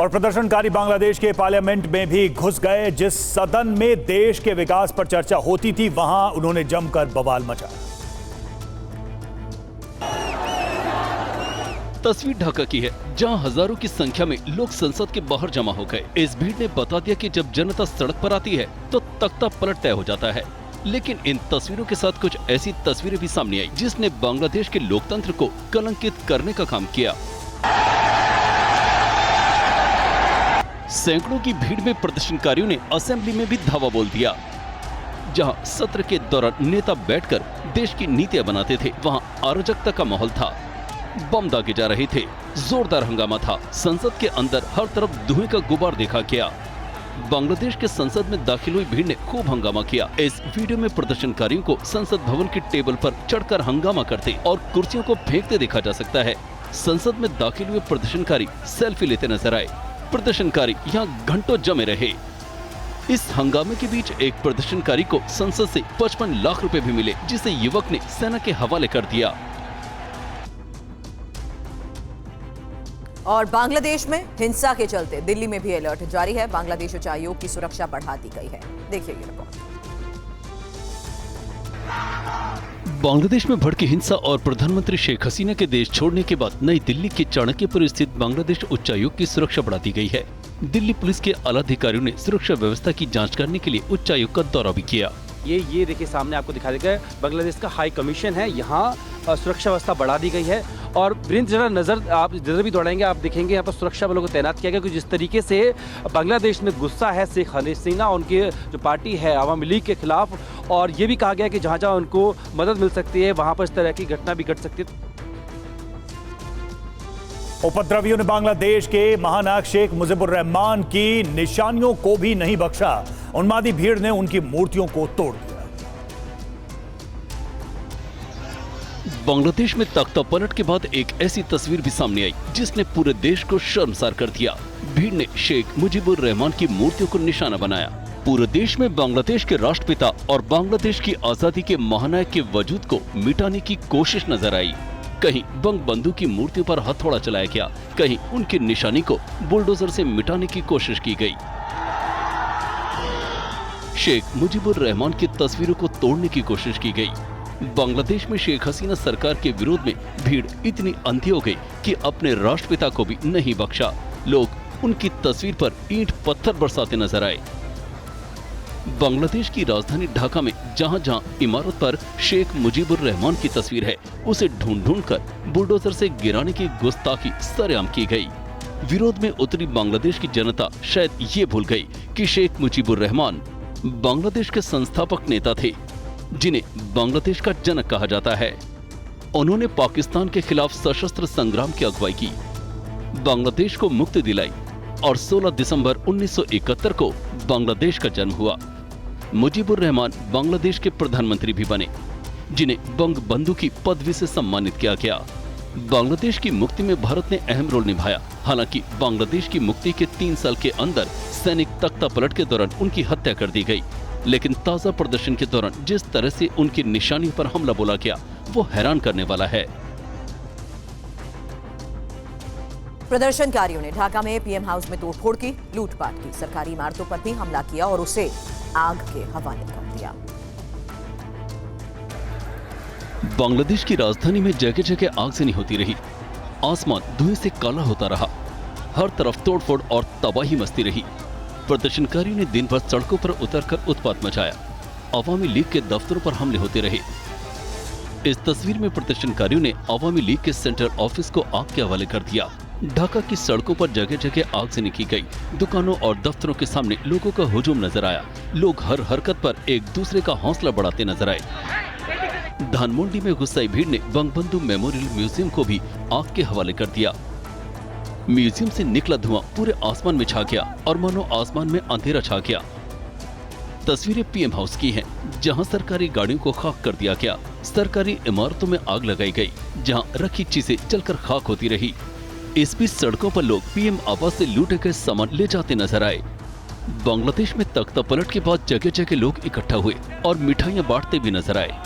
और प्रदर्शनकारी बांग्लादेश के पार्लियामेंट में भी घुस गए। जिस सदन में देश के विकास पर चर्चा होती थी वहां उन्होंने जमकर बवाल मचाया। तस्वीर ढाका की है, जहां हजारों की संख्या में लोग संसद के बाहर जमा हो गए। इस भीड़ ने बता दिया कि जब जनता सड़क पर आती है तो तख्ता पलट तय हो जाता है। लेकिन इन तस्वीरों के साथ कुछ ऐसी तस्वीरें भी सामने आई जिसने बांग्लादेश के लोकतंत्र को कलंकित करने का काम किया। सैकड़ों की भीड़ में प्रदर्शनकारियों ने असेंबली में भी धावा बोल दिया। जहां सत्र के दौरान नेता बैठकर देश की नीतियां बनाते थे, वहां अराजकता का माहौल था। बम दागे जा रहे थे, जोरदार हंगामा था। संसद के अंदर हर तरफ धुएं का गुबार देखा गया। बांग्लादेश के संसद में दाखिल हुई भीड़ ने खूब हंगामा किया। इस वीडियो में प्रदर्शनकारियों को संसद भवन की टेबल पर चढ़कर हंगामा करते और कुर्सियों को फेंकते देखा जा सकता है। संसद में दाखिल हुए प्रदर्शनकारी सेल्फी लेते नजर आए। प्रदर्शनकारी यहाँ घंटों जमे रहे। इस हंगामे के बीच एक प्रदर्शनकारी को संसद से 55 लाख रुपए भी मिले, जिसे युवक ने सेना के हवाले कर दिया। और बांग्लादेश में हिंसा के चलते दिल्ली में भी अलर्ट जारी है। बांग्लादेश उच्चायोग की सुरक्षा बढ़ा दी गई है। देखिए ये रिपोर्ट। बांग्लादेश में भड़की हिंसा और प्रधानमंत्री शेख हसीना के देश छोड़ने के बाद नई दिल्ली के चाणक्यपुर स्थित बांग्लादेश उच्चायोग की सुरक्षा बढ़ा दी गई है। दिल्ली पुलिस के आला अधिकारियों ने सुरक्षा व्यवस्था की जांच करने के लिए उच्चायोग का दौरा भी किया। ये देखिए सामने आपको दिखा देगा, बांग्लादेश का हाई कमीशन है। यहाँ सुरक्षा व्यवस्था बढ़ा दी गई है। और वीरेंद्र जरा नजर भी दौड़ाएंगे, आप देखेंगे यहाँ पर सुरक्षा बलों को तैनात किया गया। क्योंकि जिस तरीके से बांग्लादेश में गुस्सा है शेख हसीना उनकी जो पार्टी है अवामी लीग के खिलाफ, और ये भी कहा गया कि जहाँ जहाँ उनको मदद मिल सकती है वहाँ पर इस तरह की घटना भी घट सकती है। उपद्रवियों ने बांग्लादेश के महानायक शेख मुजीबुर रहमान की निशानियों को भी नहीं बख्शा। उन्मादी भीड़ ने उनकी मूर्तियों को तोड़ दिया। बांग्लादेश में तख्ता पलट के बाद एक ऐसी तस्वीर भी सामने आई जिसने पूरे देश को शर्मसार कर दिया। भीड़ ने शेख मुजीबुर रहमान की मूर्तियों को निशाना बनाया। पूरे देश में बांग्लादेश के राष्ट्रपिता और बांग्लादेश की आजादी के महानायक के वजूद को मिटाने की कोशिश नजर आई। कहीं बंग बंधु की मूर्तियों पर हथौड़ा चलाया गया, कहीं उनकी निशानी को बुलडोजर से मिटाने की कोशिश की गई। शेख मुजीबुर रहमान की तस्वीरों को तोड़ने की कोशिश की गई। बांग्लादेश में शेख हसीना सरकार के विरोध में भीड़ इतनी अंधी हो गई कि अपने राष्ट्रपिता को भी नहीं बख्शा। लोग उनकी तस्वीर पर ईंट पत्थर बरसाते नजर आए। बांग्लादेश की राजधानी ढाका में जहां जहां इमारत पर शेख मुजीबुर रहमान की तस्वीर है, उसे ढूंढ कर बुलडोजर से गिराने की गुस्ताखी सरेआम की गई। विरोध में उतरी बांग्लादेश की जनता शायद ये भूल गई कि शेख मुजीबुर रहमान बांग्लादेश के संस्थापक नेता थे, जिन्हें बांग्लादेश का जनक कहा जाता है। उन्होंने पाकिस्तान के खिलाफ सशस्त्र संग्राम की अगुवाई की, बांग्लादेश को मुक्ति दिलाई और 16 दिसंबर 1971 को बांग्लादेश का जन्म हुआ। मुजीबुर रहमान बांग्लादेश के प्रधानमंत्री भी बने, जिन्हें बंग बंधु की पदवी से सम्मानित किया गया। बांग्लादेश की मुक्ति में भारत ने अहम रोल निभाया। हालांकि बांग्लादेश की मुक्ति के 3 साल के अंदर सैनिक तख्ता पलट के दौरान उनकी हत्या कर दी गई। लेकिन ताजा प्रदर्शन के दौरान जिस तरह से उनकी निशानी पर हमला बोला गया, वो हैरान करने वाला है। प्रदर्शनकारियों ने ढाका में पीएम हाउस में तोड़फोड़ की, लूटपाट की, सरकारी इमारतों पर भी हमला किया और उसे आग के हवाले कर दिया। बांग्लादेश की राजधानी में जगह जगह आगजनी होती रही। आसमान धुएं से काला होता रहा। हर तरफ तोड़फोड़ और तबाही मचती रही। प्रदर्शनकारियों ने दिन भर सड़कों पर उतरकर उत्पात मचाया। अवामी लीग के दफ्तरों पर हमले होते रहे। इस तस्वीर में प्रदर्शनकारियों ने अवामी लीग के सेंट्रल ऑफिस को आग के हवाले कर दिया। ढाका की सड़कों पर जगह जगह आगजनी की गई। दुकानों और दफ्तरों के सामने लोगों का हुजूम नजर आया। लोग हर हरकत पर एक दूसरे का हौसला बढ़ाते नजर आए। धानमंडी में गुस्साई भीड़ ने बंगबंधु मेमोरियल म्यूजियम को भी आग के हवाले कर दिया। म्यूजियम से निकला धुआं पूरे आसमान में छा गया और मानो आसमान में अंधेरा छा गया। तस्वीरें पीएम हाउस की हैं, जहां सरकारी गाड़ियों को खाक कर दिया गया। सरकारी इमारतों में आग लगाई गई, जहां रखी चीजें जलकर खाक होती रही। इस बीच सड़कों पर लोग पीएम आवास से लूटे गए सामान ले जाते नजर आए। बांग्लादेश में तख्ता पलट के बाद जगह जगह लोग इकट्ठा हुए और मिठाइयां बांटते भी नजर आए।